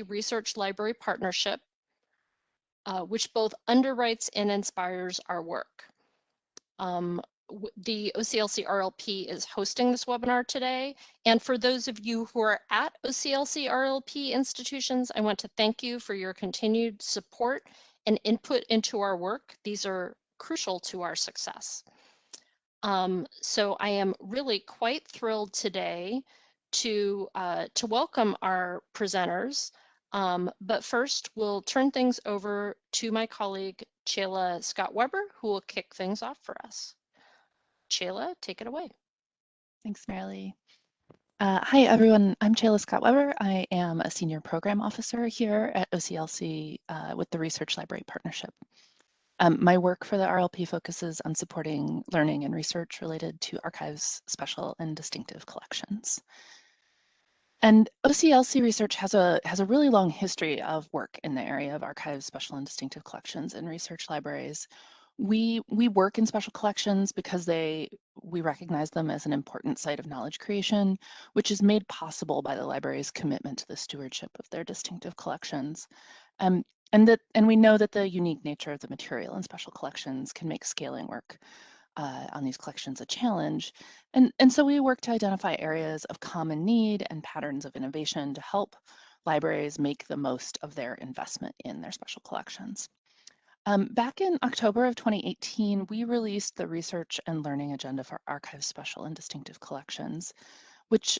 Research Library Partnership, which both underwrites and inspires our work. The OCLC RLP is hosting this webinar today. And for those of you who are at OCLC RLP institutions, I want to thank you for your continued support and input into our work. These are crucial to our success. So I am really quite thrilled today to welcome our presenters. But first, we'll turn things over to my colleague, Chayla Scott-Weber, who will kick things off for us. Chayla, take it away. Thanks, Marilee. Hi, everyone. I'm Chayla Scott-Weber. I am a senior program officer here at OCLC with the Research Library Partnership. My work for the RLP focuses on supporting learning and research related to archives, special and distinctive collections. And OCLC research has a really long history of work in the area of archives, special and distinctive collections and research libraries. We work in special collections because we recognize them as an important site of knowledge creation, which is made possible by the library's commitment to the stewardship of their distinctive collections. And we know that the unique nature of the material in special collections can make scaling work on these collections a challenge. And so we work to identify areas of common need and patterns of innovation to help libraries make the most of their investment in their special collections. Back in October of 2018, we released the Research and Learning Agenda for Archives, Special and Distinctive Collections, which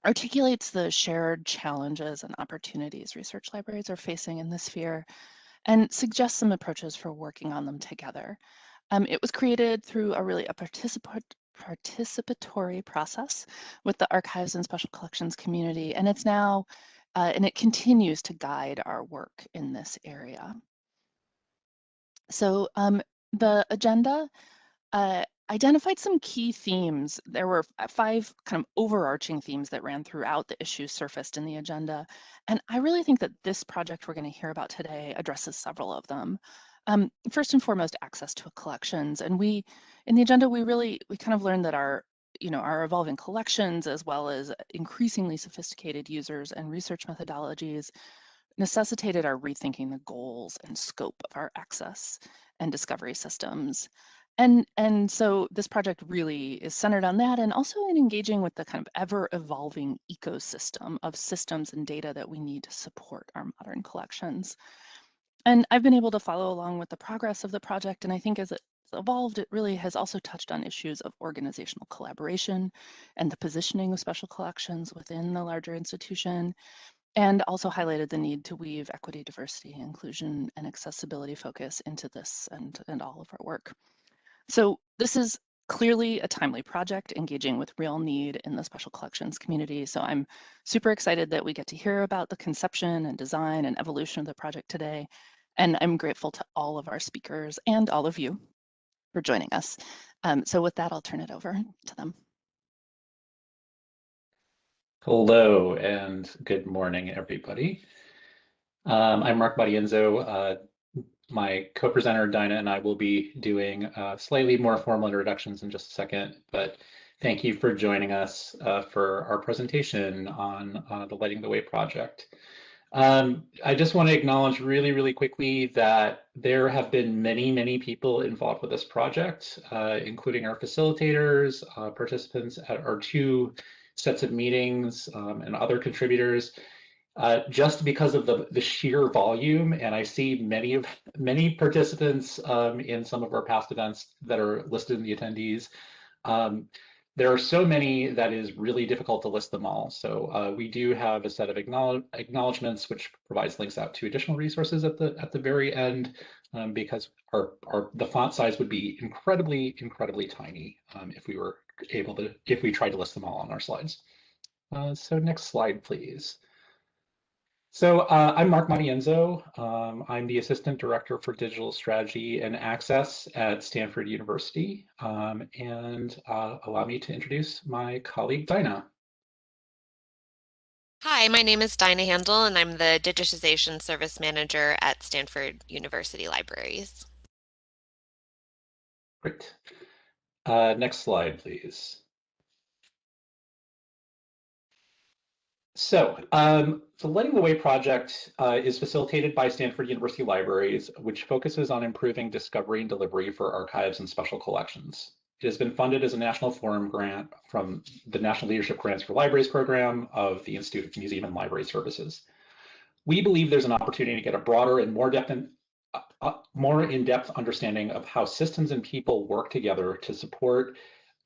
articulates the shared challenges and opportunities research libraries are facing in this sphere and suggests some approaches for working on them together. It was created through a participatory process with the archives and special collections community, and it's now, and it continues to guide our work in this area. So the agenda identified some key themes. There were 5 kind of overarching themes that ran throughout the issues surfaced in the agenda. And I really think that this project we're going to hear about today addresses several of them. First and foremost, access to collections. And in the agenda, we kind of learned that our evolving collections, as well as increasingly sophisticated users and research methodologies, necessitated our rethinking the goals and scope of our access and discovery systems. And so this project really is centered on that, and also in engaging with the kind of ever-evolving ecosystem of systems and data that we need to support our modern collections. And I've been able to follow along with the progress of the project, and I think as it's evolved, it really has also touched on issues of organizational collaboration and the positioning of special collections within the larger institution, and also highlighted the need to weave equity, diversity, inclusion, and accessibility focus into this and all of our work. So this is clearly a timely project engaging with real need in the special collections community. So I'm super excited that we get to hear about the conception and design and evolution of the project today. And I'm grateful to all of our speakers and all of you for joining us. So with that, I'll turn it over to them. Hello and good morning, everybody. I'm Mark Matienzo. My co-presenter, Dinah, and I will be doing slightly more formal introductions in just a second, but thank you for joining us for our presentation on the Lighting the Way project. I just want to acknowledge really quickly that there have been many people involved with this project, including our facilitators, participants at our 2 sets of meetings, and other contributors. Just because of the sheer volume, and I see many participants in some of our past events that are listed in the attendees. There are so many that is really difficult to list them all. So we do have a set of acknowledgements which provides links out to additional resources at the very end, because the font size would be incredibly tiny if we tried to list them all on our slides. So next slide, please. So I'm Mark Matienzo. I'm the Assistant Director for Digital Strategy and Access at Stanford University. And allow me to introduce my colleague, Dinah. Hi, my name is Dinah Handel, and I'm the Digitization Service Manager at Stanford University Libraries. Great. Next slide, please. The Lighting the Way project is facilitated by Stanford University Libraries, which focuses on improving discovery and delivery for archives and special collections. It has been funded as a National Forum grant from the National Leadership Grants for Libraries program of the Institute of Museum and Library Services. We believe there's an opportunity to get a broader and more in-depth understanding of how systems and people work together to support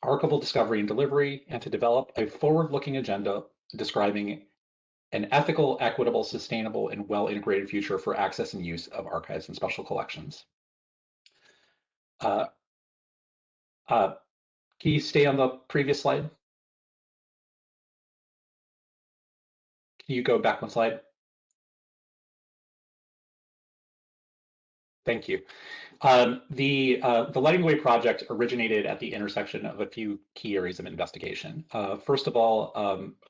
archival discovery and delivery, and to develop a forward-looking agenda describing an ethical, equitable, sustainable, and well-integrated future for access and use of archives and special collections. Can you stay on the previous slide? Can you go back one slide? Thank you. The Lighting the Way project originated at the intersection of a few key areas of investigation. First of all,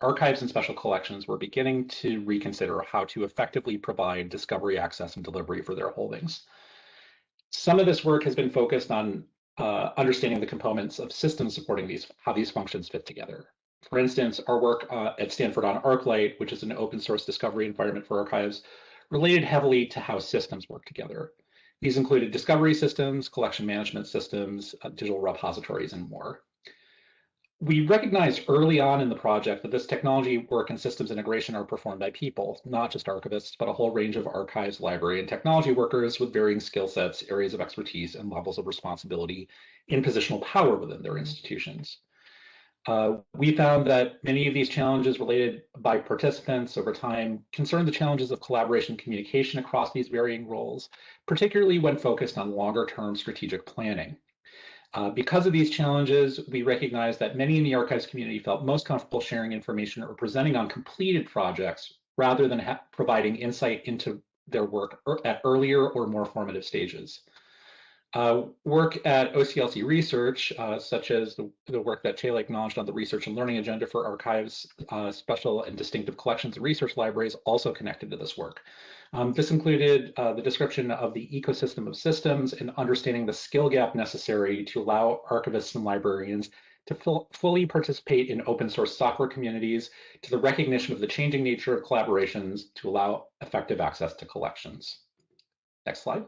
archives and special collections were beginning to reconsider how to effectively provide discovery, access, and delivery for their holdings. Some of this work has been focused on understanding the components of systems supporting how these functions fit together. For instance, our work at Stanford on ArcLight, which is an open source discovery environment for archives, related heavily to how systems work together. These included discovery systems, collection management systems, digital repositories, and more. We recognized early on in the project that this technology work and systems integration are performed by people, not just archivists, but a whole range of archives, library, and technology workers with varying skill sets, areas of expertise, and levels of responsibility in positional power within their institutions. We found that many of these challenges related by participants over time concern the challenges of collaboration and communication across these varying roles, particularly when focused on longer-term strategic planning. Because of these challenges, we recognize that many in the archives community felt most comfortable sharing information or presenting on completed projects rather than providing insight into their work at earlier or more formative stages. Work at OCLC Research, such as the work that Taylor acknowledged on the research and learning agenda for archives, special and distinctive collections and research libraries, also connected to this work. This included the description of the ecosystem of systems and understanding the skill gap necessary to allow archivists and librarians to fully participate in open source software communities, to the recognition of the changing nature of collaborations to allow effective access to collections. Next slide.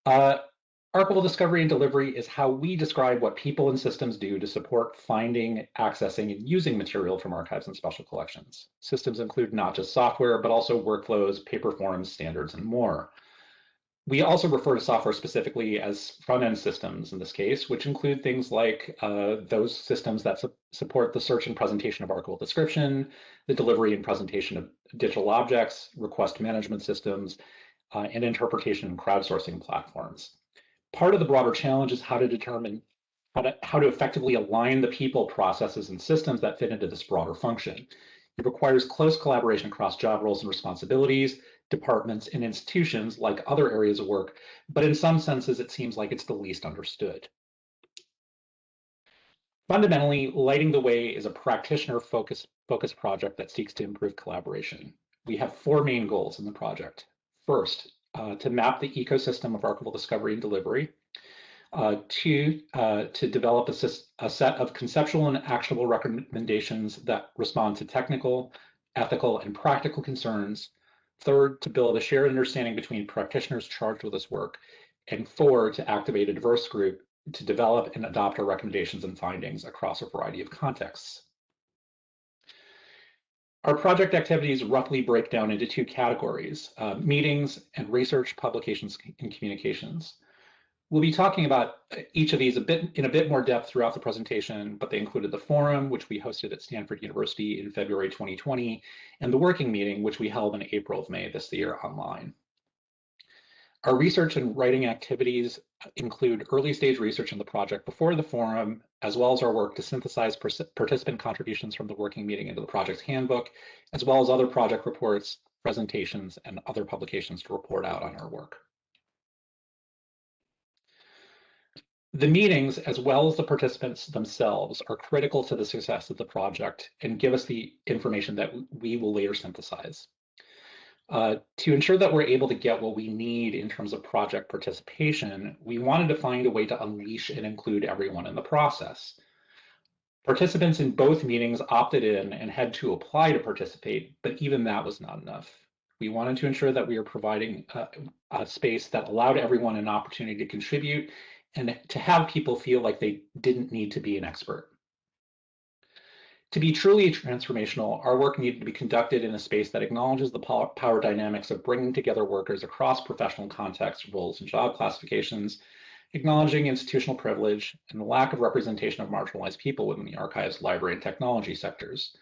Archival discovery and delivery is how we describe what people and systems do to support finding, accessing, and using material from archives and special collections. Systems include not just software, but also workflows, paper forms, standards, and more. We also refer to software specifically as front-end systems in this case, which include things like those systems that support the search and presentation of archival description, the delivery and presentation of digital objects, request management systems, and interpretation and crowdsourcing platforms. Part of the broader challenge is how to determine how to effectively align the people, processes, and systems that fit into this broader function. It requires close collaboration across job roles and responsibilities, departments, and institutions like other areas of work, but in some senses, it seems like it's the least understood. Fundamentally, Lighting the Way is a practitioner-focused project that seeks to improve collaboration. We have four main goals in the project. First, to map the ecosystem of archival discovery and delivery. Two, to develop a set of conceptual and actionable recommendations that respond to technical, ethical, and practical concerns. Third, to build a shared understanding between practitioners charged with this work. And four, to activate a diverse group to develop and adopt our recommendations and findings across a variety of contexts. Our project activities roughly break down into two categories, meetings and research, publications, and communications. We'll be talking about each of these in a bit more depth throughout the presentation, but they included the forum, which we hosted at Stanford University in February 2020, and the working meeting, which we held in April of May this year online. Our research and writing activities include early stage research in the project before the forum, as well as our work to synthesize participant contributions from the working meeting into the project's handbook, as well as other project reports, presentations, and other publications to report out on our work. The meetings, as well as the participants themselves, are critical to the success of the project and give us the information that we will later synthesize. To ensure that we're able to get what we need in terms of project participation, we wanted to find a way to unleash and include everyone in the process. Participants in both meetings opted in and had to apply to participate, but even that was not enough. We wanted to ensure that we are providing a space that allowed everyone an opportunity to contribute and to have people feel like they didn't need to be an expert. To be truly transformational, our work needed to be conducted in a space that acknowledges the power dynamics of bringing together workers across professional contexts, roles, and job classifications, acknowledging institutional privilege and the lack of representation of marginalized people within the archives, library, and technology sectors.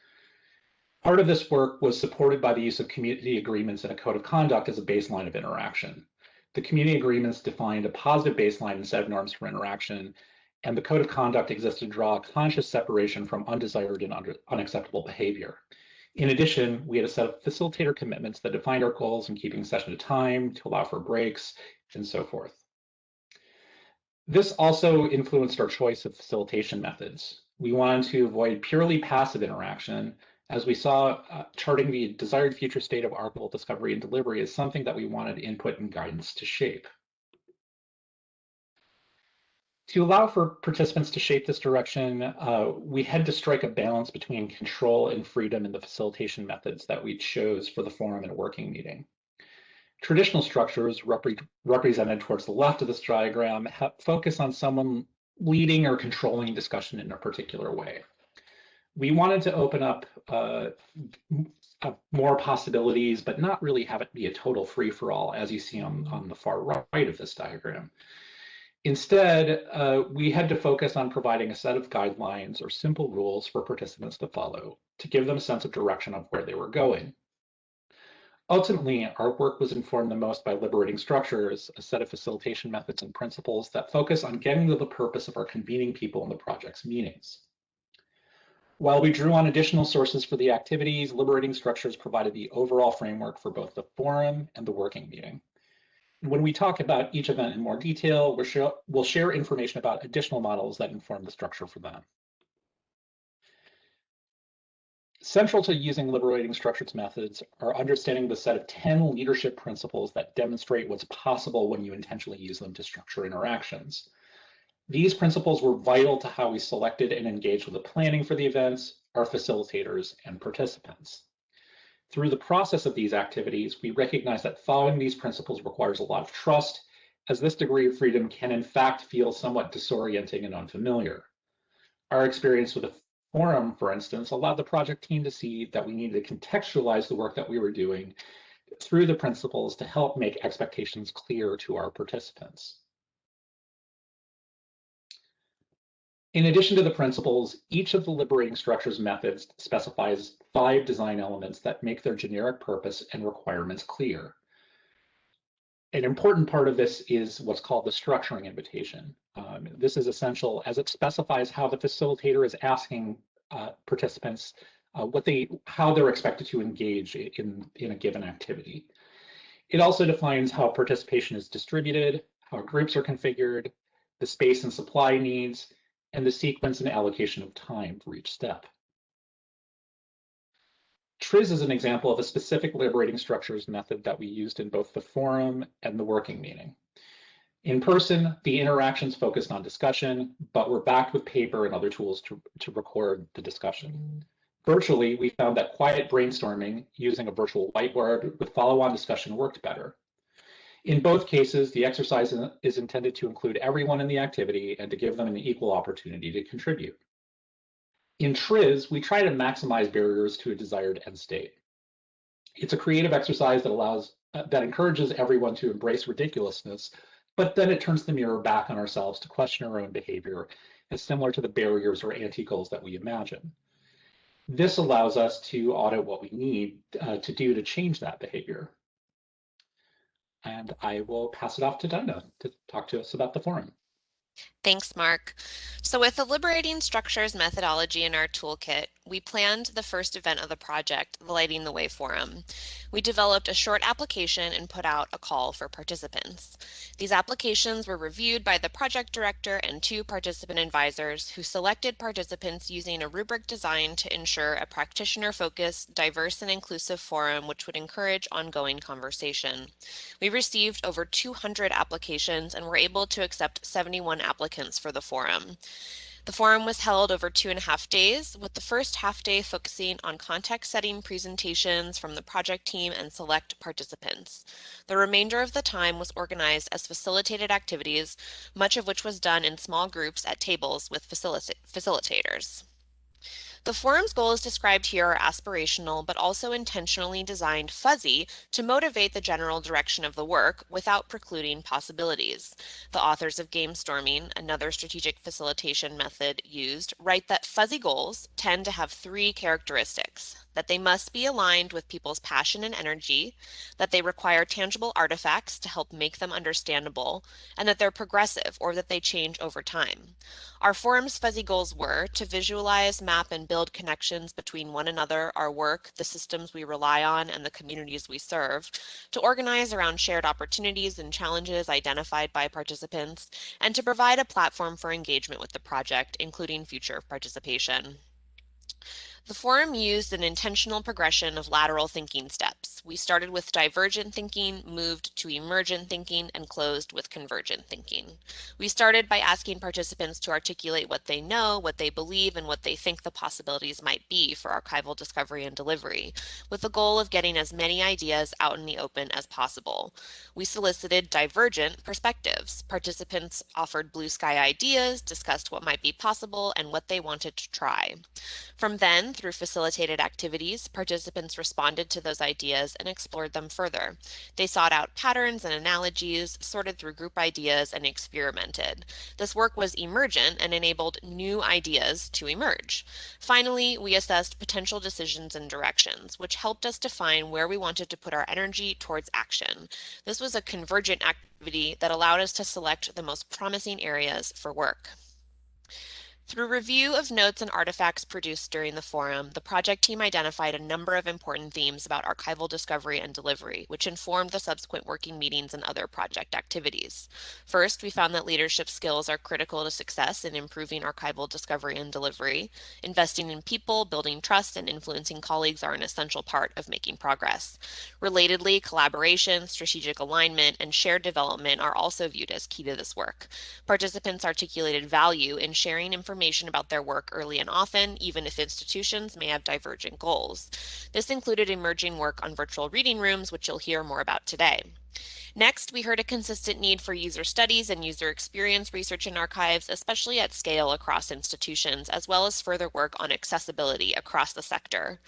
Part of this work was supported by the use of community agreements and a code of conduct as a baseline of interaction. The community agreements defined a positive baseline and set of norms for interaction, and the code of conduct existed to draw a conscious separation from undesired and unacceptable behavior. In addition, we had a set of facilitator commitments that defined our goals in keeping session to time, to allow for breaks, and so forth. This also influenced our choice of facilitation methods. We wanted to avoid purely passive interaction, as we saw charting the desired future state of archival discovery and delivery as something that we wanted input and guidance to shape. To allow for participants to shape this direction, we had to strike a balance between control and freedom in the facilitation methods that we chose for the forum and working meeting. Traditional structures represented towards the left of this diagram focus on someone leading or controlling discussion in a particular way. We wanted to open up more possibilities, but not really have it be a total free-for-all, as you see on the far right of this diagram. Instead, we had to focus on providing a set of guidelines or simple rules for participants to follow to give them a sense of direction of where they were going. Ultimately, our work was informed the most by Liberating Structures, a set of facilitation methods and principles that focus on getting to the purpose of our convening people in the project's meetings. While we drew on additional sources for the activities, Liberating Structures provided the overall framework for both the forum and the working meeting. When we talk about each event in more detail, we'll share information about additional models that inform the structure for them. Central to using Liberating Structures methods are understanding the set of 10 leadership principles that demonstrate what's possible when you intentionally use them to structure interactions. These principles were vital to how we selected and engaged with the planning for the events, our facilitators, and participants. Through the process of these activities, we recognize that following these principles requires a lot of trust, as this degree of freedom can in fact feel somewhat disorienting and unfamiliar. Our experience with the forum, for instance, allowed the project team to see that we needed to contextualize the work that we were doing through the principles to help make expectations clear to our participants. In addition to the principles, each of the Liberating Structures methods specifies 5 design elements that make their generic purpose and requirements clear. An important part of this is what's called the structuring invitation. This is essential as it specifies how the facilitator is asking participants how they're expected to engage in a given activity. It also defines how participation is distributed, how groups are configured, the space and supply needs, and the sequence and allocation of time for each step. TRIZ is an example of a specific Liberating Structures method that we used in both the forum and the working meeting. In person, the interactions focused on discussion, but were backed with paper and other tools to record the discussion. Virtually, we found that quiet brainstorming using a virtual whiteboard with follow-on discussion worked better. In both cases, the exercise is intended to include everyone in the activity and to give them an equal opportunity to contribute. In TRIZ, we try to maximize barriers to a desired end state. It's a creative exercise that encourages everyone to embrace ridiculousness, but then it turns the mirror back on ourselves to question our own behavior, as similar to the barriers or anti-goals that we imagine. This allows us to audit what we need to do to change that behavior. And I will pass it off to Dinah to talk to us about the forum. Thanks, Mark. So with the Liberating Structures methodology in our toolkit, we planned the first event of the project, the Lighting the Way Forum. We developed a short application and put out a call for participants. These applications were reviewed by the project director and 2 participant advisors who selected participants using a rubric designed to ensure a practitioner-focused, diverse and inclusive forum which would encourage ongoing conversation. We received over 200 applications and were able to accept 71 applicants for the forum. The forum was held over 2.5 days, with the first half day focusing on context-setting presentations from the project team and select participants. The remainder of the time was organized as facilitated activities, much of which was done in small groups at tables with facilitators. The forum's goals described here are aspirational, but also intentionally designed fuzzy to motivate the general direction of the work without precluding possibilities. The authors of Game Storming, another strategic facilitation method used, write that fuzzy goals tend to have 3 characteristics: that they must be aligned with people's passion and energy, that they require tangible artifacts to help make them understandable, and that they're progressive or that they change over time. Our forum's fuzzy goals were to visualize, map, and build connections between one another, our work, the systems we rely on, and the communities we serve, to organize around shared opportunities and challenges identified by participants, and to provide a platform for engagement with the project, including future participation. The forum used an intentional progression of lateral thinking steps. We started with divergent thinking, moved to emergent thinking, and closed with convergent thinking. We started by asking participants to articulate what they know, what they believe, and what they think the possibilities might be for archival discovery and delivery, with the goal of getting as many ideas out in the open as possible. We solicited divergent perspectives. Participants offered blue sky ideas, discussed what might be possible, and what they wanted to try. From then, through facilitated activities, participants responded to those ideas and explored them further. They sought out patterns and analogies, sorted through group ideas, and experimented. This work was emergent and enabled new ideas to emerge. Finally, we assessed potential decisions and directions, which helped us define where we wanted to put our energy towards action. This was a convergent activity that allowed us to select the most promising areas for work. Through review of notes and artifacts produced during the forum, the project team identified a number of important themes about archival discovery and delivery, which informed the subsequent working meetings and other project activities. First, we found that leadership skills are critical to success in improving archival discovery and delivery. Investing in people, building trust, and influencing colleagues are an essential part of making progress. Relatedly, collaboration, strategic alignment, and shared development are also viewed as key to this work. Participants articulated value in sharing information about their work early and often, even if institutions may have divergent goals. This included emerging work on virtual reading rooms, which you'll hear more about today. Next, we heard a consistent need for user studies and user experience research in archives, especially at scale across institutions, as well as further work on accessibility across the sector.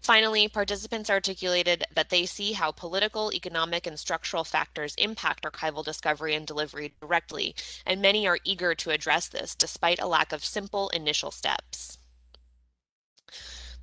Finally, participants articulated that they see how political, economic, and structural factors impact archival discovery and delivery directly, and many are eager to address this despite a lack of simple initial steps.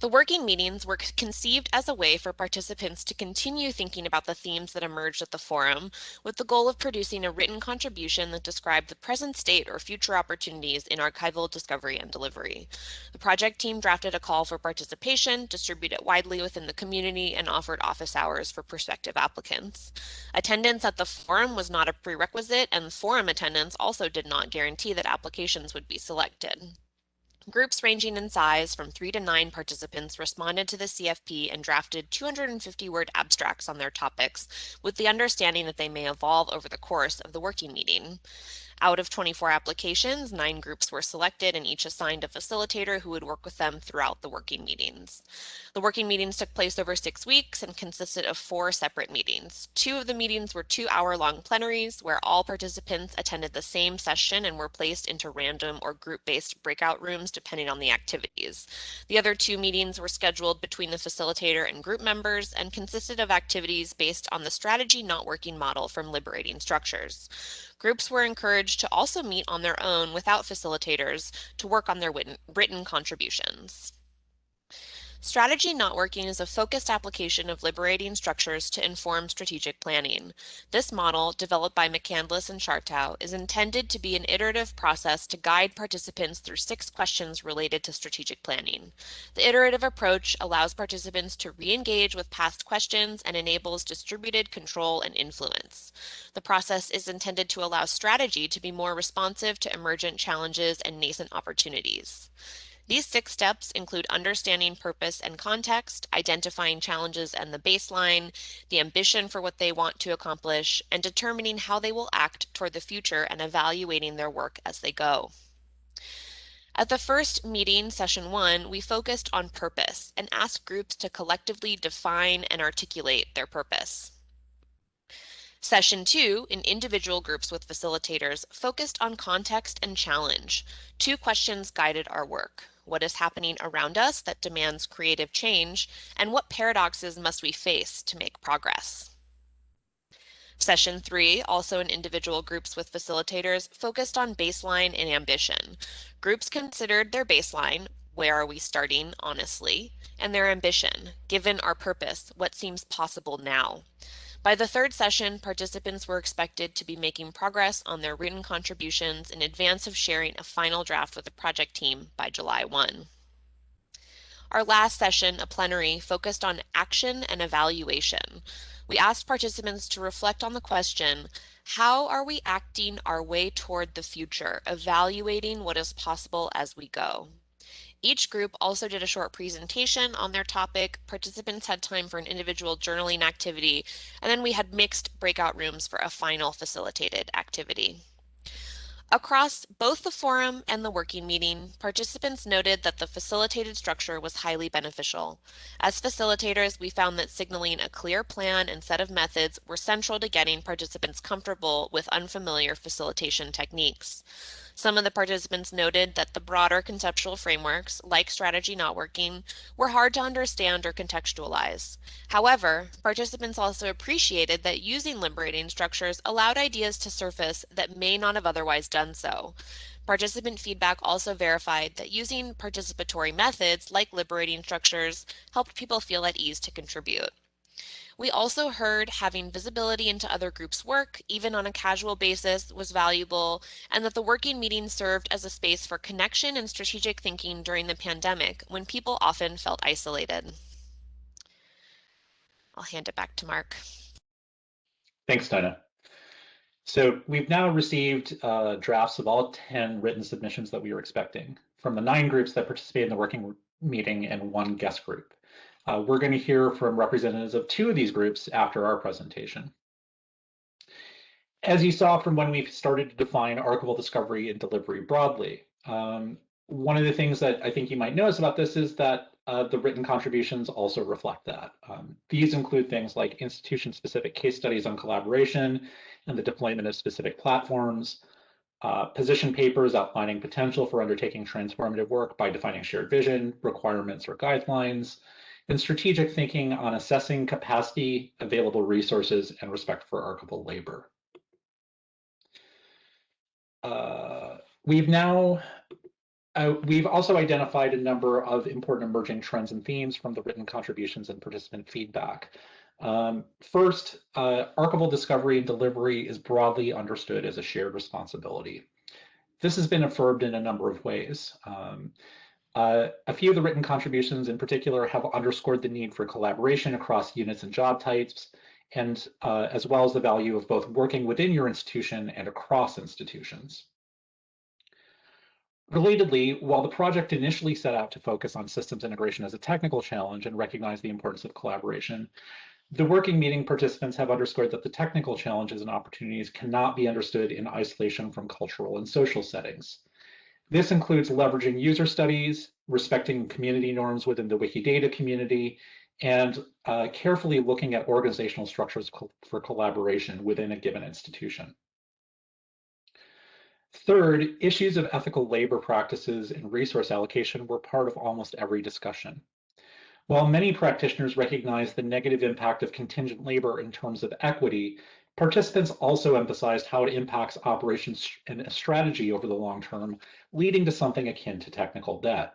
The working meetings were conceived as a way for participants to continue thinking about the themes that emerged at the forum, with the goal of producing a written contribution that described the present state or future opportunities in archival discovery and delivery. The project team drafted a call for participation, distributed it widely within the community, and offered office hours for prospective applicants. Attendance at the forum was not a prerequisite, and forum attendance also did not guarantee that applications would be selected. Groups ranging in size from 3 to 9 participants responded to the CFP and drafted 250-word abstracts on their topics, with the understanding that they may evolve over the course of the working meeting. Out of 24 applications, 9 groups were selected and each assigned a facilitator who would work with them throughout the working meetings. The working meetings took place over 6 weeks and consisted of 4 separate meetings. 2 of the meetings were 2-hour-long plenaries where all participants attended the same session and were placed into random or group-based breakout rooms depending on the activities. The other 2 meetings were scheduled between the facilitator and group members and consisted of activities based on the strategy not working model from Liberating Structures. Groups were encouraged to also meet on their own without facilitators to work on their written contributions. Strategy not working is a focused application of liberating structures to inform strategic planning. This model, developed by McCandless and Schartau, is intended to be an iterative process to guide participants through 6 questions related to strategic planning. The iterative approach allows participants to re-engage with past questions and enables distributed control and influence. The process is intended to allow strategy to be more responsive to emergent challenges and nascent opportunities. These 6 steps include understanding purpose and context, identifying challenges and the baseline, the ambition for what they want to accomplish, and determining how they will act toward the future and evaluating their work as they go. At the first meeting, session 1, we focused on purpose and asked groups to collectively define and articulate their purpose. Session 2, in individual groups with facilitators, focused on context and challenge. 2 questions guided our work. What is happening around us that demands creative change, and what paradoxes must we face to make progress? Session 3, also in individual groups with facilitators, focused on baseline and ambition. Groups considered their baseline, where are we starting honestly, and their ambition, given our purpose, what seems possible now. By the third session, participants were expected to be making progress on their written contributions in advance of sharing a final draft with the project team by July 1. Our last session, a plenary, focused on action and evaluation. We asked participants to reflect on the question, how are we acting our way toward the future, evaluating what is possible as we go? Each group also did a short presentation on their topic. Participants had time for an individual journaling activity, and then we had mixed breakout rooms for a final facilitated activity. Across both the forum and the working meeting, participants noted that the facilitated structure was highly beneficial. As facilitators, we found that signaling a clear plan and set of methods were central to getting participants comfortable with unfamiliar facilitation techniques. Some of the participants noted that the broader conceptual frameworks, like strategy not working, were hard to understand or contextualize. However, participants also appreciated that using liberating structures allowed ideas to surface that may not have otherwise done so. Participant feedback also verified that using participatory methods like liberating structures helped people feel at ease to contribute. We also heard having visibility into other groups' work, even on a casual basis, was valuable, and that the working meeting served as a space for connection and strategic thinking during the pandemic, when people often felt isolated. I'll hand it back to Mark. Thanks, Dinah. So we've now received drafts of all 10 written submissions that we were expecting from the 9 groups that participated in the working meeting and 1 guest group. We're going to hear from representatives of 2 of these groups after our presentation. As you saw from when we started to define archival discovery and delivery broadly, one of the things that I think you might notice about this is that the written contributions also reflect that. These include things like institution-specific case studies on collaboration and the deployment of specific platforms, position papers outlining potential for undertaking transformative work by defining shared vision, requirements, or guidelines, and strategic thinking on assessing capacity, available resources, and respect for archival labor. We've also identified a number of important emerging trends and themes from the written contributions and participant feedback. First, archival discovery and delivery is broadly understood as a shared responsibility. This has been affirmed in a number of ways. A few of the written contributions in particular have underscored the need for collaboration across units and job types, and as well as the value of both working within your institution and across institutions. Relatedly, while the project initially set out to focus on systems integration as a technical challenge and recognize the importance of collaboration, the working meeting participants have underscored that the technical challenges and opportunities cannot be understood in isolation from cultural and social settings. This includes leveraging user studies, respecting community norms within the Wikidata community, and carefully looking at organizational structures for collaboration within a given institution. Third, issues of ethical labor practices and resource allocation were part of almost every discussion. While many practitioners recognize the negative impact of contingent labor in terms of equity, participants also emphasized how it impacts operations and strategy over the long term, leading to something akin to technical debt.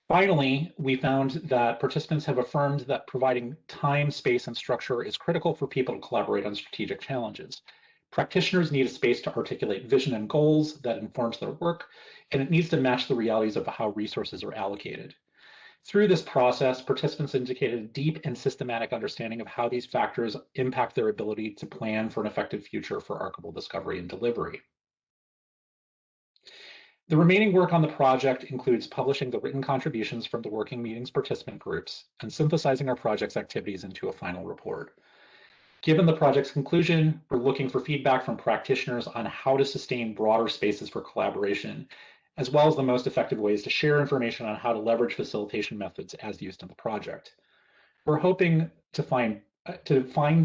Finally, we found that participants have affirmed that providing time, space, and structure is critical for people to collaborate on strategic challenges. Practitioners need a space to articulate vision and goals that informs their work, and it needs to match the realities of how resources are allocated. Through this process, participants indicated a deep and systematic understanding of how these factors impact their ability to plan for an effective future for archival discovery and delivery. The remaining work on the project includes publishing the written contributions from the working meetings participant groups and synthesizing our project's activities into a final report. Given the project's conclusion, we're looking for feedback from practitioners on how to sustain broader spaces for collaboration as well as the most effective ways to share information on how to leverage facilitation methods as used in the project. We're hoping to find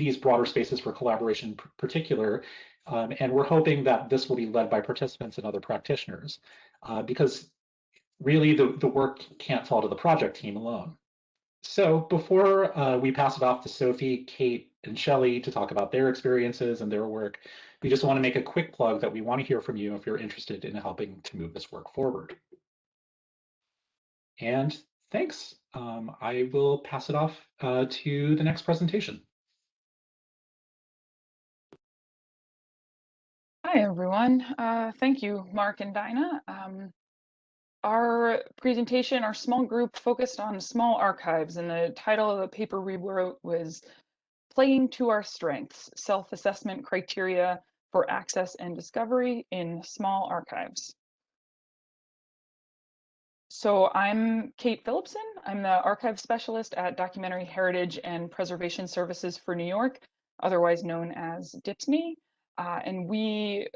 these broader spaces for collaboration in particular, and we're hoping that this will be led by participants and other practitioners, because really the work can't fall to the project team alone. So before we pass it off to Sophie, Kate, and Shelley to talk about their experiences and their work, we just want to make a quick plug that we want to hear from you if you're interested in helping to move this work forward. And thanks. I will pass it off to the next presentation. Hi, everyone. Thank you, Mark and Dinah. Our presentation, our small group focused on small archives, and the title of the paper we wrote was Playing to Our Strengths, Self-Assessment Criteria for Access and Discovery in Small Archives. So I'm Kate Phillipson. I'm the archive specialist at Documentary Heritage and Preservation Services for New York, otherwise known as DIPSME. And we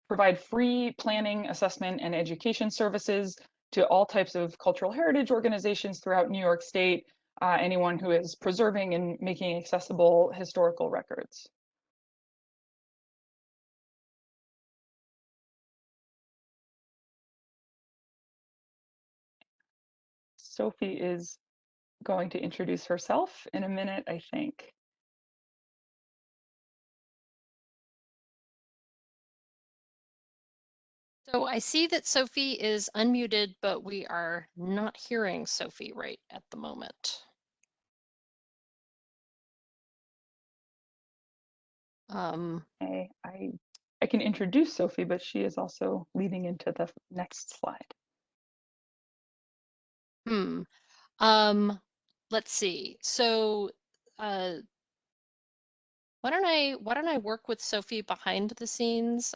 provide free planning, assessment, and education services to all types of cultural heritage organizations throughout New York State, anyone who is preserving and making accessible historical records. Sophie is going to introduce herself in a minute, I think. So I see that Sophie is unmuted, but we are not hearing Sophie right at the moment. I can introduce Sophie, but she is also leading into the next slide. Let's see. So why don't I work with Sophie behind the scenes?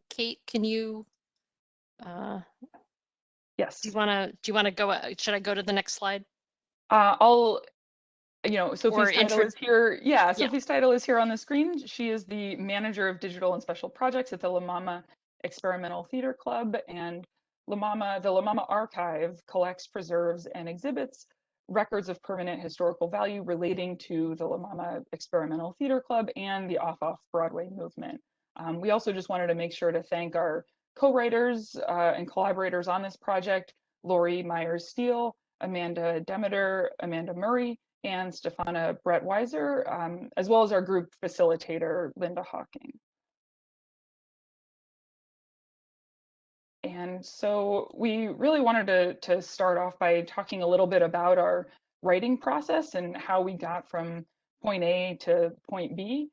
Kate, can you Yes. do you want to go, should I go to the next slide? Sophie's title is here. Yeah, Sophie's title is here on the screen. She is the manager of digital and special projects at the La Mama Experimental Theater Club, and the La Mama Archive collects, preserves, and exhibits records of permanent historical value relating to the La Mama Experimental Theater Club and the Off Broadway movement. We also just wanted to make sure to thank our co-writers and collaborators on this project, Lori Myers-Steele, Amanda Demeter, Amanda Murray, and Stefana Brett-Weiser, as well as our group facilitator, Linda Hawking. And so we really wanted to start off by talking a little bit about our writing process and how we got from point A to point B.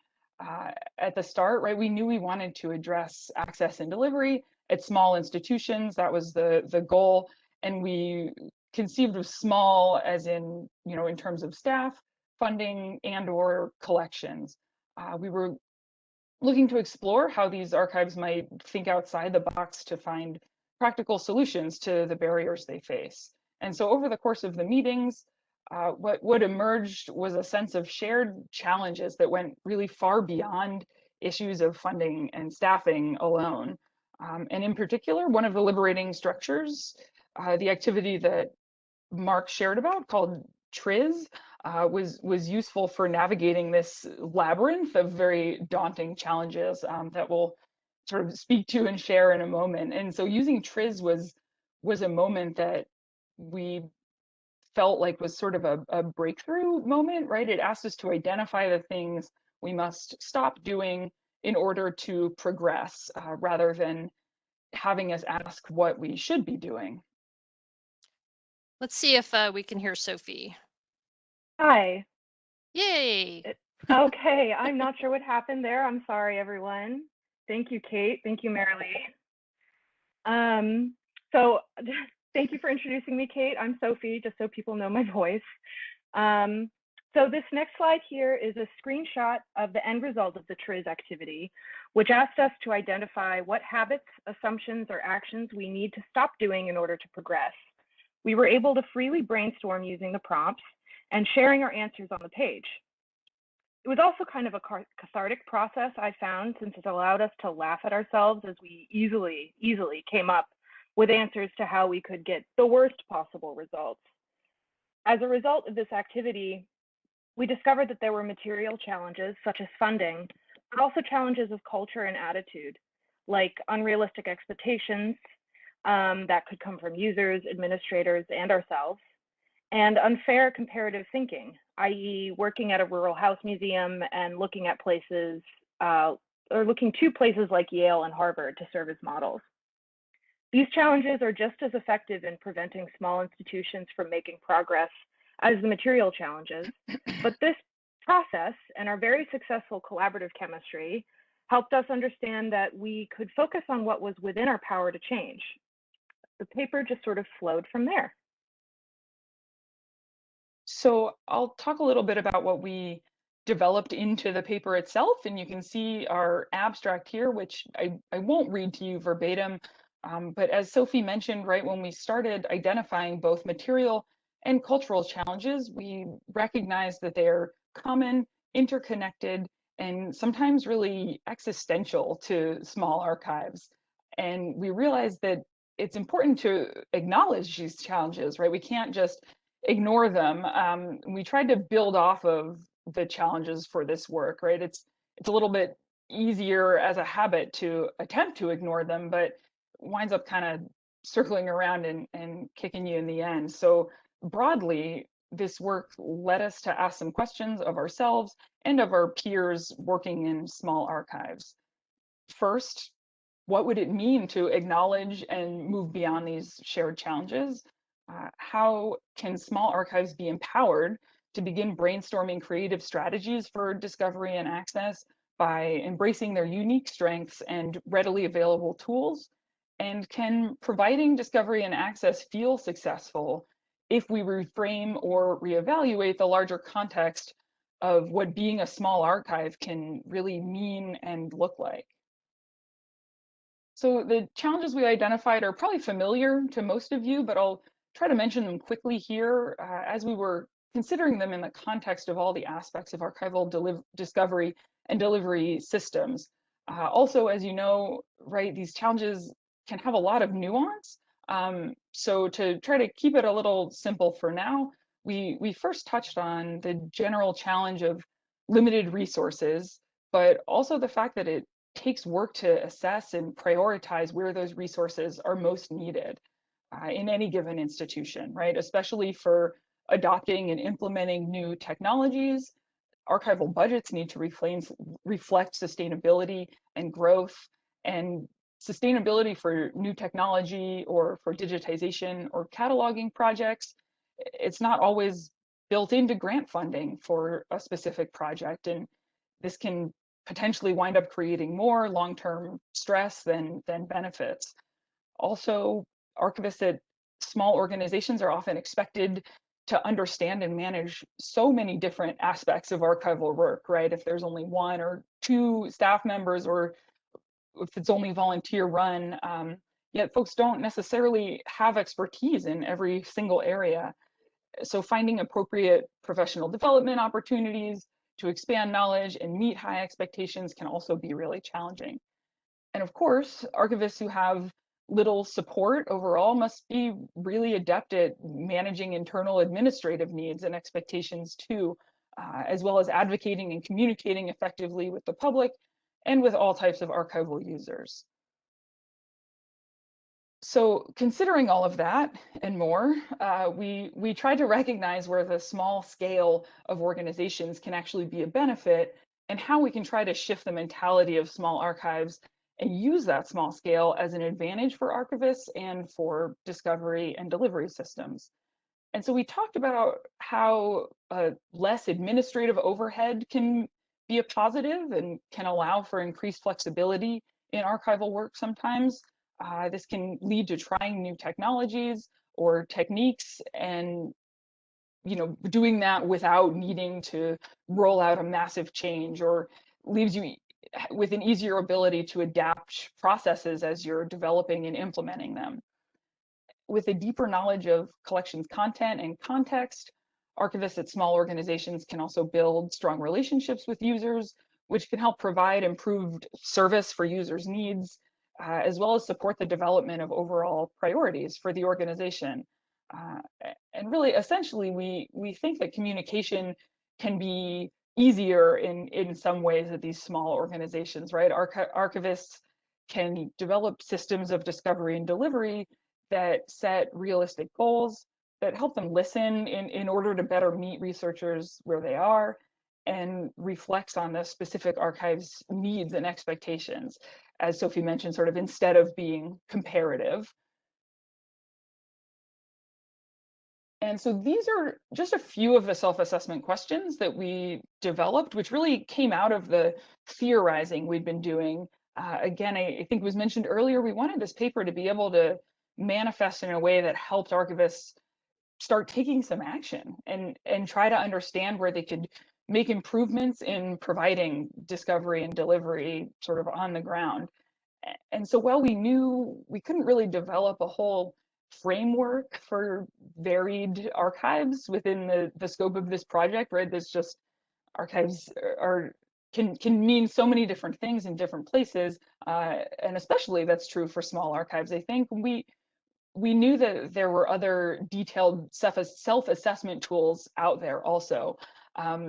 At the start, right, we knew we wanted to address access and delivery at small institutions. That was the goal. And we conceived of small as in, in terms of staff, funding, and or collections. We were looking to explore how these archives might think outside the box to find practical solutions to the barriers they face. And so over the course of the meetings, what emerged was a sense of shared challenges that went really far beyond issues of funding and staffing alone. And in particular, one of the liberating structures, the activity that Mark shared about called TRIZ, was useful for navigating this labyrinth of very daunting challenges that we'll sort of speak to and share in a moment. And so using TRIZ was a moment that we felt like was sort of a breakthrough moment, right? It asked us to identify the things we must stop doing in order to progress, rather than having us ask what we should be doing. Let's see if we can hear Sophie. Hi. Yay. Okay, I'm not sure what happened there. I'm sorry, everyone. Thank you, Kate. Thank you, Marilee. So thank you for introducing me, Kate. I'm Sophie, just so people know my voice. So this next slide here is a screenshot of the end result of the TRIZ activity, which asked us to identify what habits, assumptions, or actions we need to stop doing in order to progress. We were able to freely brainstorm using the prompts and sharing our answers on the page. It was also kind of a cathartic process, I found, since it allowed us to laugh at ourselves as we easily came up with answers to how we could get the worst possible results. As a result of this activity, we discovered that there were material challenges such as funding, but also challenges of culture and attitude, like unrealistic expectations that could come from users, administrators, and ourselves, and unfair comparative thinking, i.e. working at a rural house museum and looking at places, or looking to places like Yale and Harvard to serve as models. These challenges are just as effective in preventing small institutions from making progress as the material challenges, but this process and our very successful collaborative chemistry helped us understand that we could focus on what was within our power to change. The paper just sort of flowed from there. So I'll talk a little bit about what we developed into the paper itself, and you can see our abstract here, which I won't read to you verbatim, but as Sophie mentioned, right, when we started identifying both material and cultural challenges, we recognized that they are common, interconnected, and sometimes really existential to small archives. And we realized that it's important to acknowledge these challenges, right? We can't just ignore them. We tried to build off of the challenges for this work, right? It's a little bit easier as a habit to attempt to ignore them, but winds up kind of circling around and kicking you in the end. So broadly, this work led us to ask some questions of ourselves and of our peers working in small archives. First, what would it mean to acknowledge and move beyond these shared challenges? How can small archives be empowered to begin brainstorming creative strategies for discovery and access by embracing their unique strengths and readily available tools? And can providing discovery and access feel successful if we reframe or reevaluate the larger context of what being a small archive can really mean and look like? So the challenges we identified are probably familiar to most of you, but I'll try to mention them quickly here as we were considering them in the context of all the aspects of archival discovery and delivery systems. Also, as you know, right, these challenges can have a lot of nuance. So to try to keep it a little simple for now, we first touched on the general challenge of limited resources, but also the fact that it takes work to assess and prioritize where those resources are most needed in any given institution, right? Especially for adopting and implementing new technologies. Archival budgets need to reflect sustainability and growth, and sustainability for new technology or for digitization or cataloging projects. It's not always built into grant funding for a specific project, and this can potentially wind up creating more long-term stress than benefits. Also, archivists at small organizations are often expected to understand and manage so many different aspects of archival work, right? If there's only one or two staff members, or if it's only volunteer run, yet folks don't necessarily have expertise in every single area. So finding appropriate professional development opportunities to expand knowledge and meet high expectations can also be really challenging. And of course, archivists who have little support overall must be really adept at managing internal administrative needs and expectations too, as well as advocating and communicating effectively with the public and with all types of archival users. So considering all of that and more, we tried to recognize where the small scale of organizations can actually be a benefit, and how we can try to shift the mentality of small archives and use that small scale as an advantage for archivists and for discovery and delivery systems. And so we talked about how less administrative overhead can be a positive and can allow for increased flexibility in archival work sometimes. This can lead to trying new technologies or techniques, and doing that without needing to roll out a massive change, or leaves you with an easier ability to adapt processes as you're developing and implementing them. With a deeper knowledge of collections content and context, archivists at small organizations can also build strong relationships with users, which can help provide improved service for users' needs. as well as support the development of overall priorities for the organization. And really, essentially, we think that communication can be easier in some ways at these small organizations, right? Archivists can develop systems of discovery and delivery that set realistic goals, that help them listen in order to better meet researchers where they are, and reflects on the specific archive's needs and expectations. As Sophie mentioned, sort of instead of being comparative. And so these are just a few of the self-assessment questions that we developed, which really came out of the theorizing we'd been doing. Again, I think it was mentioned earlier, we wanted this paper to be able to manifest in a way that helped archivists start taking some action and try to understand where they could make improvements in providing discovery and delivery sort of on the ground. And so while we knew we couldn't really develop a whole framework for varied archives within the scope of this project, right? There's just archives can mean so many different things in different places, and especially that's true for small archives. I think we knew that there were other detailed self-assessment tools out there also.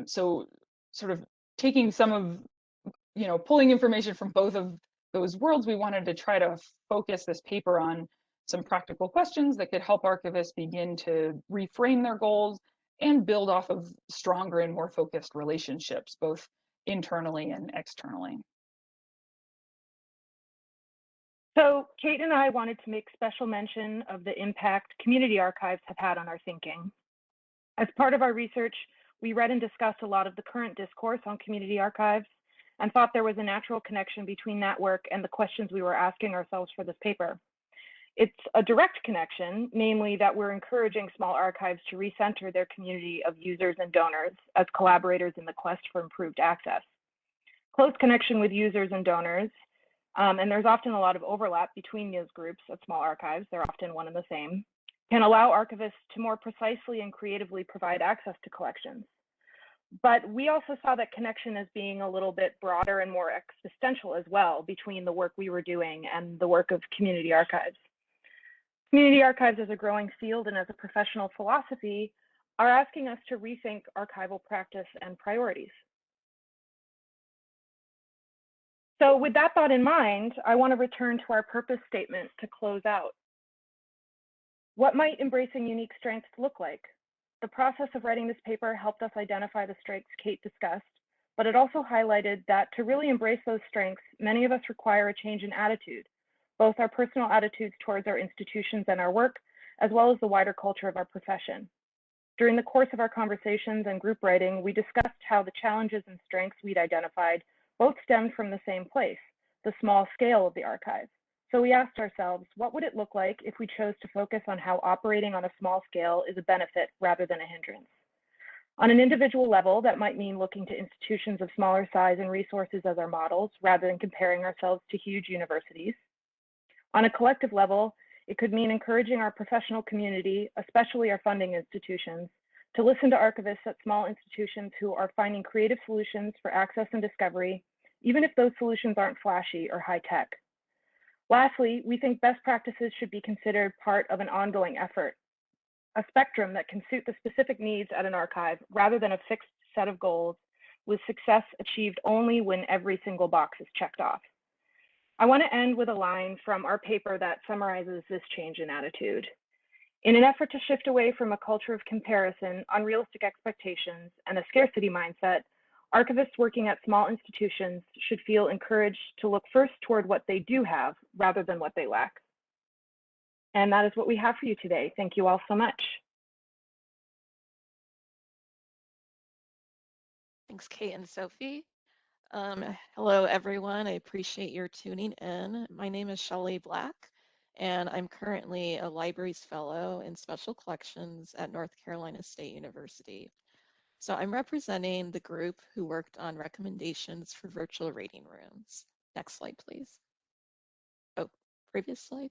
So sort of taking some of, pulling information from both of those worlds, we wanted to try to focus this paper on some practical questions that could help archivists begin to reframe their goals and build off of stronger and more focused relationships, both internally and externally. So Kate and I wanted to make special mention of the impact community archives have had on our thinking. As part of our research, we read and discussed a lot of the current discourse on community archives and thought there was a natural connection between that work and the questions we were asking ourselves for this paper. It's a direct connection, namely that we're encouraging small archives to recenter their community of users and donors as collaborators in the quest for improved access. Close connection with users and donors, and there's often a lot of overlap between those groups of small archives, they're often one and the same, can allow archivists to more precisely and creatively provide access to collections. But we also saw that connection as being a little bit broader and more existential as well between the work we were doing and the work of community archives. Community archives as a growing field and as a professional philosophy are asking us to rethink archival practice and priorities. So with that thought in mind, I want to return to our purpose statement to close out. What might embracing unique strengths look like? The process of writing this paper helped us identify the strengths Kate discussed, but it also highlighted that to really embrace those strengths, many of us require a change in attitude, both our personal attitudes towards our institutions and our work, as well as the wider culture of our profession. During the course of our conversations and group writing, we discussed how the challenges and strengths we'd identified both stemmed from the same place, the small scale of the archive. So we asked ourselves, what would it look like if we chose to focus on how operating on a small scale is a benefit rather than a hindrance? On an individual level, that might mean looking to institutions of smaller size and resources as our models, rather than comparing ourselves to huge universities. On a collective level, it could mean encouraging our professional community, especially our funding institutions, to listen to archivists at small institutions who are finding creative solutions for access and discovery, even if those solutions aren't flashy or high tech. Lastly, we think best practices should be considered part of an ongoing effort, a spectrum that can suit the specific needs at an archive rather than a fixed set of goals with success achieved only when every single box is checked off. I want to end with a line from our paper that summarizes this change in attitude. In an effort to shift away from a culture of comparison, unrealistic expectations, and a scarcity mindset, archivists working at small institutions should feel encouraged to look first toward what they do have rather than what they lack. And that is what we have for you today. Thank you all so much. Thanks, Kate and Sophie. Hello, everyone. I appreciate your tuning in. My name is Shelley Black, and I'm currently a Libraries Fellow in Special Collections at North Carolina State University. So I'm representing the group who worked on recommendations for virtual reading rooms. Next slide, please. Oh, previous slide.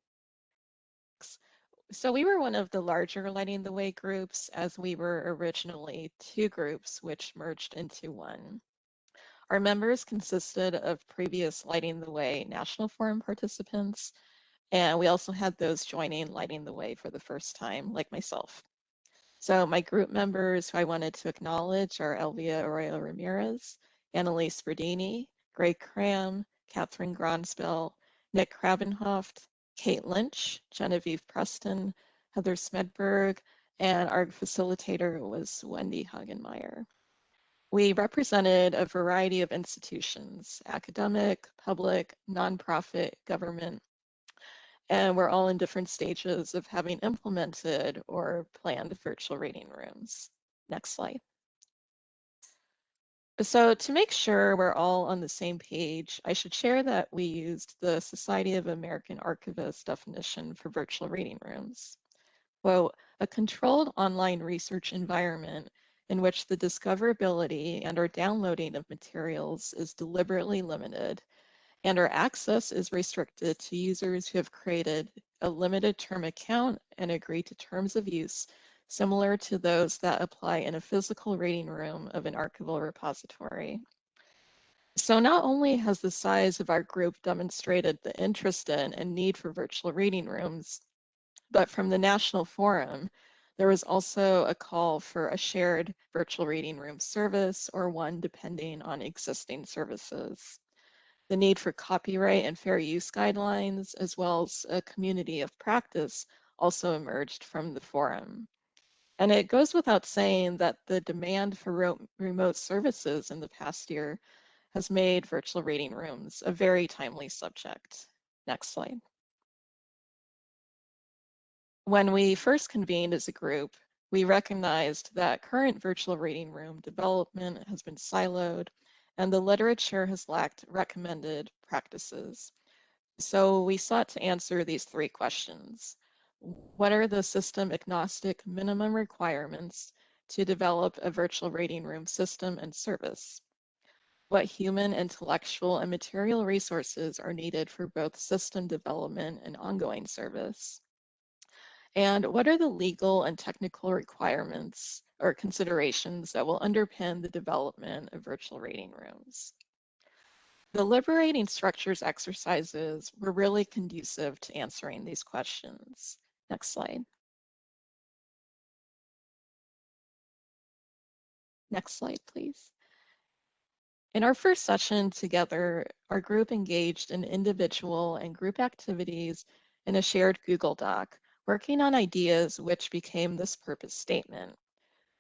So we were one of the larger Lighting the Way groups, as we were originally two groups which merged into one. Our members consisted of previous Lighting the Way National Forum participants, and we also had those joining Lighting the Way for the first time, like myself. So my group members who I wanted to acknowledge are Elvia Arroyo Ramirez, Annalise Verdini, Greg Cram, Catherine Gronsbell, Nick Krabenhoft, Kate Lynch, Genevieve Preston, Heather Smedberg, and our facilitator was Wendy Hagenmeyer. We represented a variety of institutions, academic, public, nonprofit, government, and we're all in different stages of having implemented or planned virtual reading rooms. Next slide. So to make sure we're all on the same page, I should share that we used the Society of American Archivists definition for virtual reading rooms. Quote, a controlled online research environment in which the discoverability and or downloading of materials is deliberately limited and our access is restricted to users who have created a limited term account and agree to terms of use similar to those that apply in a physical reading room of an archival repository. So not only has the size of our group demonstrated the interest in and need for virtual reading rooms, but from the National Forum, there was also a call for a shared virtual reading room service or one depending on existing services. The need for copyright and fair use guidelines, as well as a community of practice, also emerged from the forum. And it goes without saying that the demand for remote services in the past year has made virtual reading rooms a very timely subject. Next slide. When we first convened as a group, we recognized that current virtual reading room development has been siloed and the literature has lacked recommended practices. So we sought to answer these three questions. What are the system agnostic minimum requirements to develop a virtual reading room system and service? What human, intellectual, and material resources are needed for both system development and ongoing service? And what are the legal and technical requirements or considerations that will underpin the development of virtual reading rooms? The Liberating Structures exercises were really conducive to answering these questions. Next slide. Next slide, please. In our first session together, our group engaged in individual and group activities in a shared Google Doc, working on ideas which became this purpose statement.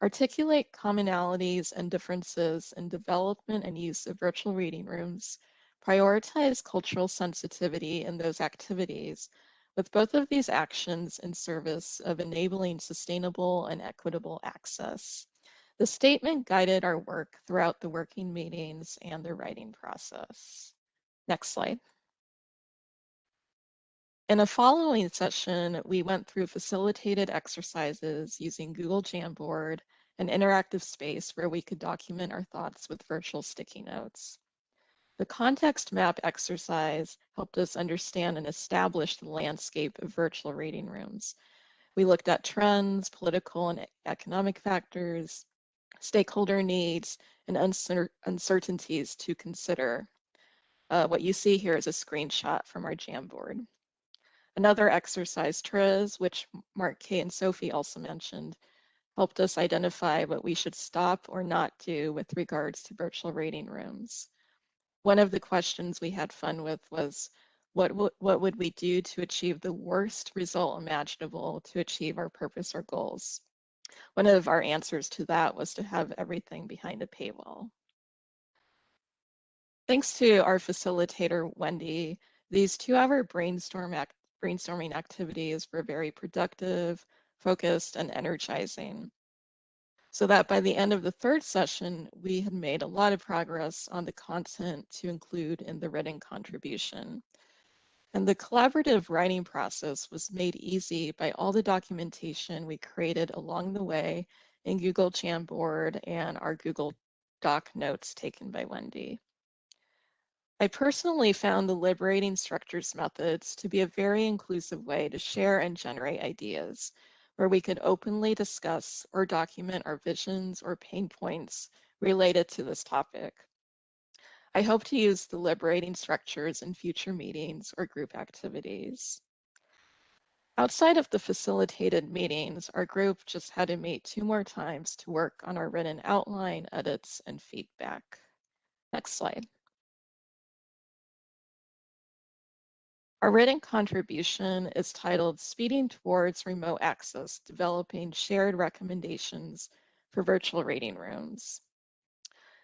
Articulate commonalities and differences in development and use of virtual reading rooms, prioritize cultural sensitivity in those activities, with both of these actions in service of enabling sustainable and equitable access. The statement guided our work throughout the working meetings and the writing process. Next slide. In a following session, we went through facilitated exercises using Google Jamboard, an interactive space where we could document our thoughts with virtual sticky notes. The context map exercise helped us understand and establish the landscape of virtual reading rooms. We looked at trends, political and economic factors, stakeholder needs, and uncertainties to consider. What you see here is a screenshot from our Jamboard. Another exercise, TRIZ, which Mark, Kate, and Sophie also mentioned, helped us identify what we should stop or not do with regards to virtual reading rooms. One of the questions we had fun with was, what would we do to achieve the worst result imaginable to achieve our purpose or goals? One of our answers to that was to have everything behind a paywall. Thanks to our facilitator, Wendy, these 2-hour brainstorming activities were very productive, focused, and energizing. So that by the end of the third session, we had made a lot of progress on the content to include in the written contribution. And the collaborative writing process was made easy by all the documentation we created along the way in Google Jamboard and our Google Doc notes taken by Wendy. I personally found the Liberating Structures methods to be a very inclusive way to share and generate ideas, where we could openly discuss or document our visions or pain points related to this topic. I hope to use the liberating structures in future meetings or group activities. Outside of the facilitated meetings, our group just had to meet 2 more times to work on our written outline, edits, and feedback. Next slide. Our written contribution is titled Speeding Towards Remote Access, Developing Shared Recommendations for Virtual Reading Rooms.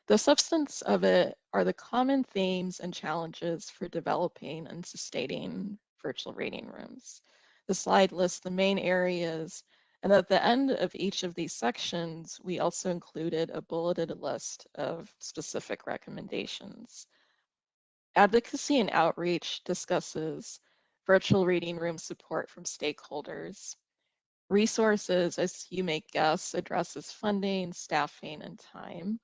The substance of it are the common themes and challenges for developing and sustaining virtual reading rooms. The slide lists the main areas, and at the end of each of these sections, we also included a bulleted list of specific recommendations. Advocacy and outreach discusses virtual reading room support from stakeholders. Resources, as you may guess, addresses funding, staffing, and time.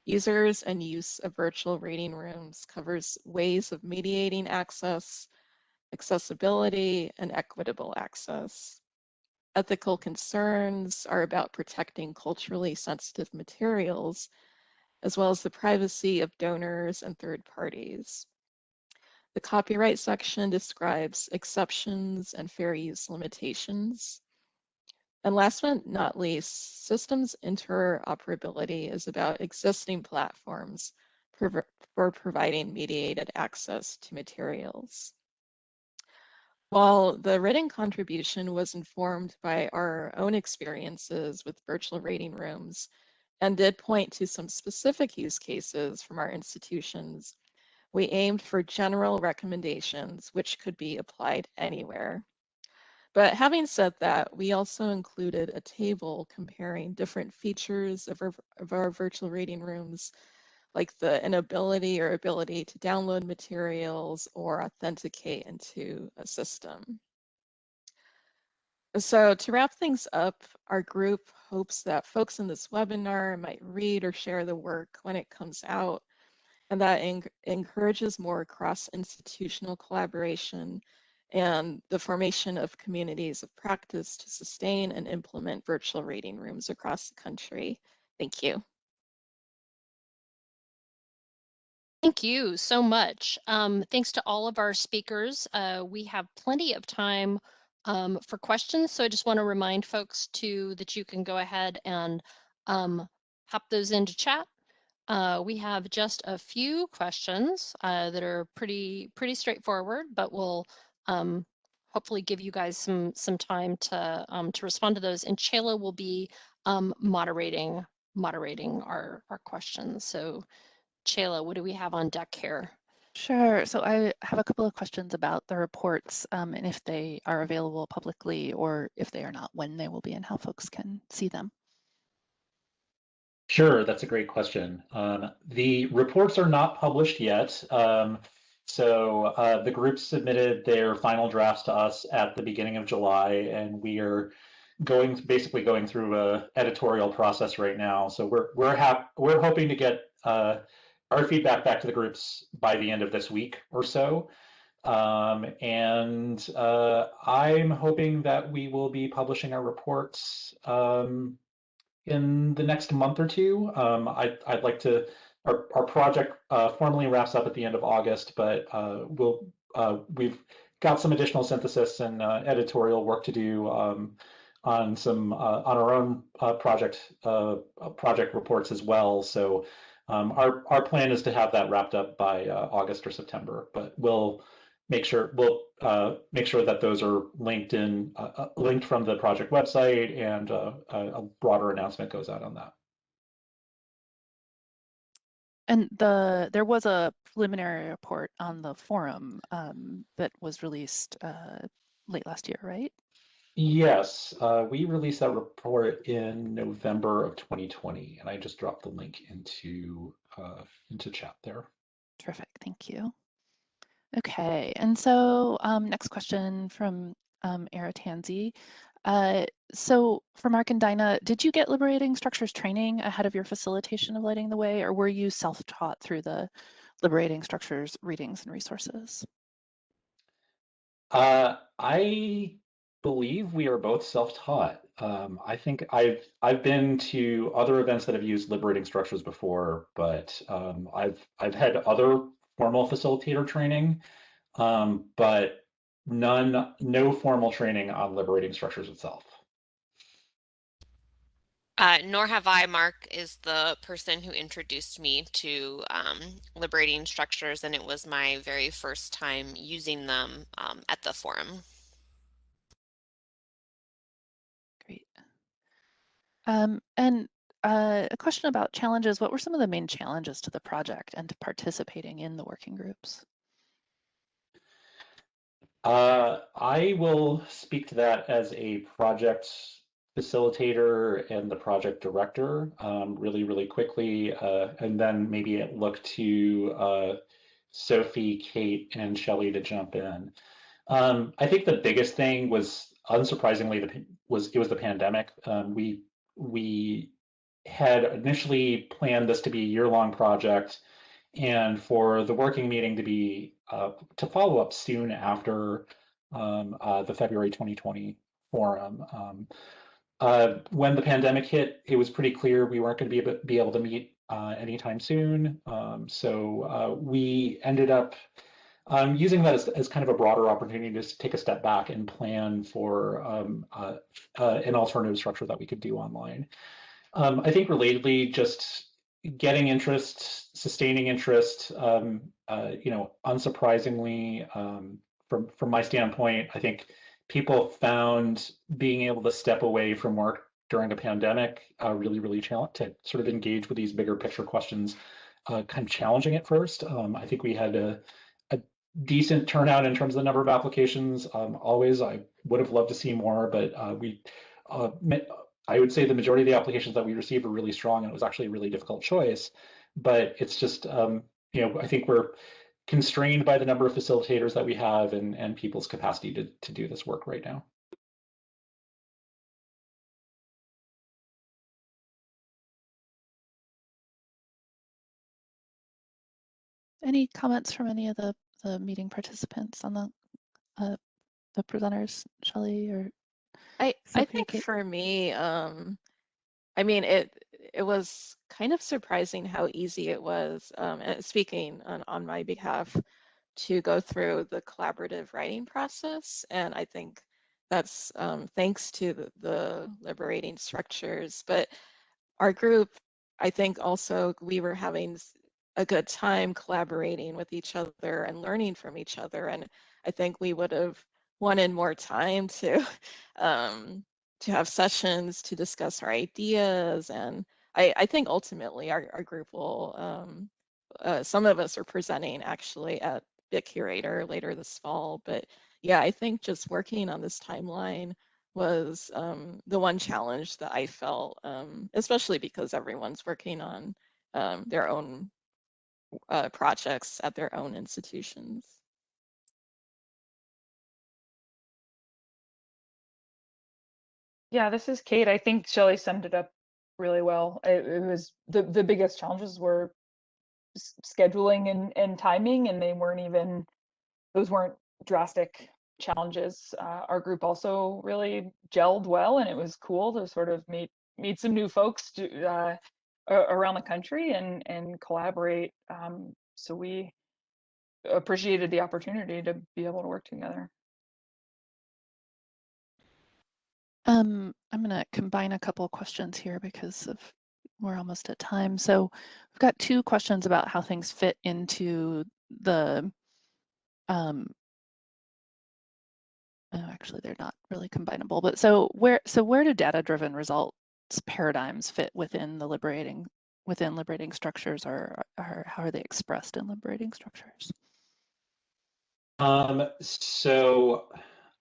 Users and use of virtual reading rooms covers ways of mediating access, accessibility, and equitable access. Ethical concerns are about protecting culturally sensitive materials, as well as the privacy of donors and third parties. The copyright section describes exceptions and fair use limitations. And last but not least, systems interoperability is about existing platforms for providing mediated access to materials. While the written contribution was informed by our own experiences with virtual reading rooms and did point to some specific use cases from our institutions, we aimed for general recommendations which could be applied anywhere. But having said that, we also included a table comparing different features of our virtual reading rooms, like the inability or ability to download materials or authenticate into a system. So to wrap things up, our group hopes that folks in this webinar might read or share the work when it comes out, and that encourages more cross-institutional collaboration and the formation of communities of practice to sustain and implement virtual reading rooms across the country. Thank you. Thank you so much. Thanks to all of our speakers. We have plenty of time for questions, so I just want to remind folks that you can go ahead and pop those into chat. We have just a few questions that are pretty straightforward, but we'll hopefully give you guys some time to respond to those. And Chayla will be moderating our questions. So Chayla, what do we have on deck here? Sure. So I have a couple of questions about the reports and if they are available publicly or if they are not, when they will be and how folks can see them. Sure, that's a great question. The reports are not published yet. So the group submitted their final drafts to us at the beginning of July, and we are basically going through a editorial process right now. So we're hoping to get our feedback back to the groups by the end of this week or so. And I'm hoping that we will be publishing our reports in the next month or two. I'd like to, our project formally wraps up at the end of August, but we've got some additional synthesis and editorial work to do on our own project reports as well. So our plan is to have that wrapped up by August or September, but we'll make sure that those are linked from the project website, and a broader announcement goes out on that. And there was a preliminary report on the forum that was released late last year, right? Yes, we released that report in November of 2020, and I just dropped the link into chat there. Terrific, thank you. Okay, and so next question from Era Tanzi. So for Mark and Dinah, did you get Liberating Structures training ahead of your facilitation of Lighting the Way, or were you self-taught through the Liberating Structures readings and resources? I believe we are both self-taught. I think I've been to other events that have used liberating structures before, but I've had other formal facilitator training, but no formal training on liberating structures itself. Nor have I. Mark is the person who introduced me to liberating structures, and it was my very first time using them at the forum. Great. And a question about challenges. What were some of the main challenges to the project and to participating in the working groups? I will speak to that as a project facilitator and the project director really quickly, and then maybe look to Sophie, Kate, and Shelley to jump in. I think the biggest thing was, unsurprisingly, it was the pandemic. We had initially planned this to be a year-long project, and for the working meeting to be to follow up soon after the February 2020 forum. When the pandemic hit, it was pretty clear we weren't going to be able to meet anytime soon. So we ended up using that as kind of a broader opportunity to take a step back and plan for an alternative structure that we could do online. I think relatedly, just getting interest, sustaining interest, unsurprisingly, from my standpoint, I think people found being able to step away from work during a pandemic really challenging to sort of engage with these bigger picture questions, kind of challenging at first. I think we had a decent turnout in terms of the number of applications. Always, I would have loved to see more, but I would say the majority of the applications that we received were really strong, and it was actually a really difficult choice. But it's just, I think we're constrained by the number of facilitators that we have and people's capacity to do this work right now. Any comments from any of the meeting participants on the presenters, Shelley or I Sophie, think Kate? for me, I mean, it was kind of surprising how easy it was, speaking on my behalf, to go through the collaborative writing process. And I think that's thanks to the liberating structures. But our group, I think also we were having a good time collaborating with each other and learning from each other. And I think we would have wanted more time to have sessions to discuss our ideas. And I think ultimately our group will, some of us are presenting actually at Big Curator later this fall. But yeah, I think just working on this timeline was the one challenge that I felt, especially because everyone's working on their own projects at their own institutions. Yeah, this is Kate. I think Shelley summed it up really well. It was the biggest challenges were scheduling and timing, and those weren't drastic challenges. Our group also really gelled well, and it was cool to sort of meet some new folks around the country and collaborate. So we appreciated the opportunity to be able to work together. I'm going to combine a couple of questions here because we're almost at time. So we've got two questions about how things fit into the actually they're not really combinable, but so where do data-driven results paradigms fit within liberating structures, or how are they expressed in liberating structures? So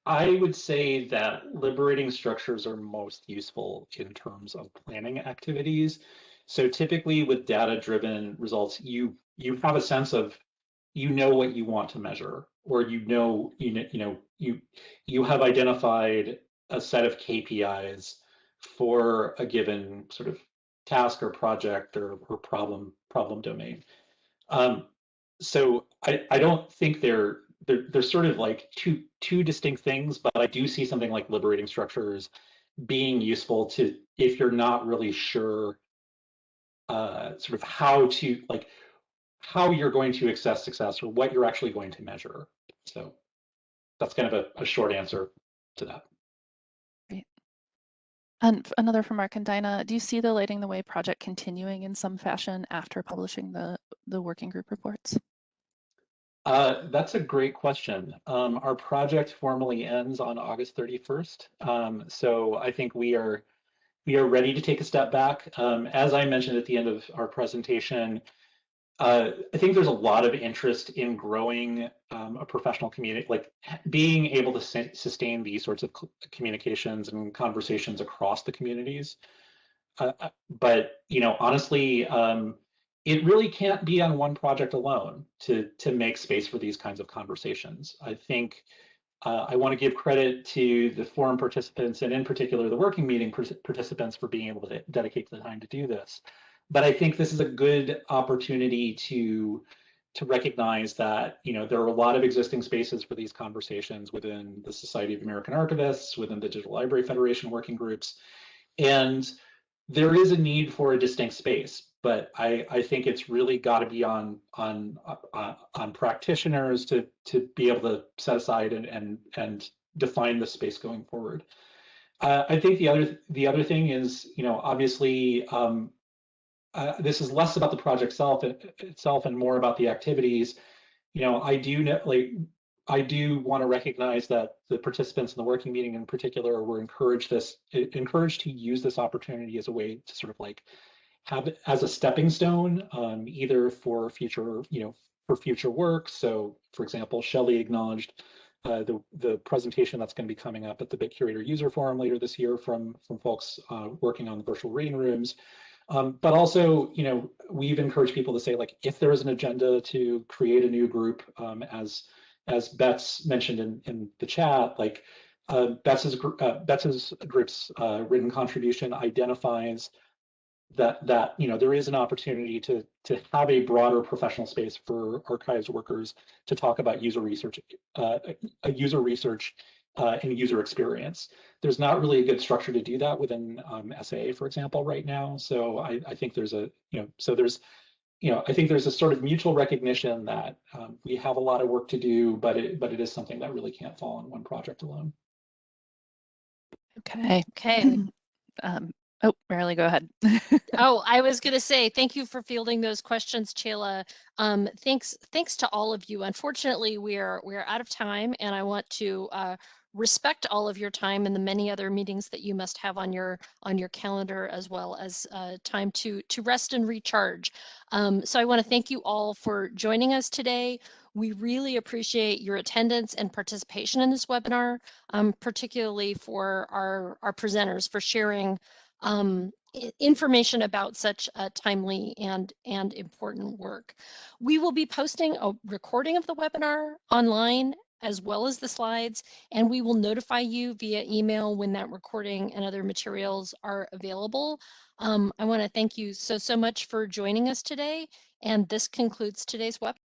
I would say that liberating structures are most useful in terms of planning activities. So typically with data-driven results, you have a sense of, what you want to measure, or you have identified a set of KPIs for a given sort of task or project or problem domain. So I don't think they're sort of like two distinct things, but I do see something like liberating structures being useful to, if you're not really sure sort of how you're going to assess success or what you're actually going to measure. So that's kind of a short answer to that. Great. And another from Mark and Dinah, do you see the Lighting the Way project continuing in some fashion after publishing the working group reports? That's a great question. Our project formally ends on August 31st. So I think we are ready to take a step back. As I mentioned at the end of our presentation, I think there's a lot of interest in growing a professional community, like being able to sustain these sorts of communications and conversations across the communities. But honestly, it really can't be on one project alone to make space for these kinds of conversations. I think I want to give credit to the forum participants, and in particular the working meeting participants, for being able to dedicate the time to do this. But I think this is a good opportunity to recognize that there are a lot of existing spaces for these conversations within the Society of American Archivists, within the Digital Library Federation working groups, and there is a need for a distinct space. But I think it's really got to be on practitioners to be able to set aside and define the space going forward. I think the other thing is, obviously, this is less about the project itself and more about the activities. I do want to recognize that the participants in the working meeting in particular were encouraged to use this opportunity as a way to sort of have it as a stepping stone, either for future work. So, for example, Shelley acknowledged the presentation that's going to be coming up at the Bit Curator User Forum later this year from folks working on the virtual reading rooms. But also, we've encouraged people to say, if there is an agenda to create a new group, as Bets mentioned in the chat, Bets's group's written contribution identifies that there is an opportunity to have a broader professional space for archives workers to talk about user research and user experience. There's not really a good structure to do that within SAA, for example, right now. So I think there's a I think there's a sort of mutual recognition that we have a lot of work to do, but it is something that really can't fall on one project alone. Okay. Oh, Marilee, go ahead. Oh, I was going to say thank you for fielding those questions, Chayla. Thanks to all of you. Unfortunately, we're out of time, and I want to respect all of your time and the many other meetings that you must have on your calendar, as well as time to rest and recharge. So I want to thank you all for joining us today. We really appreciate your attendance and participation in this webinar, particularly for our presenters for sharing information about such timely and important work. We will be posting a recording of the webinar online, as well as the slides, and we will notify you via email when that recording and other materials are available. I want to thank you so much for joining us today, and this concludes today's webinar.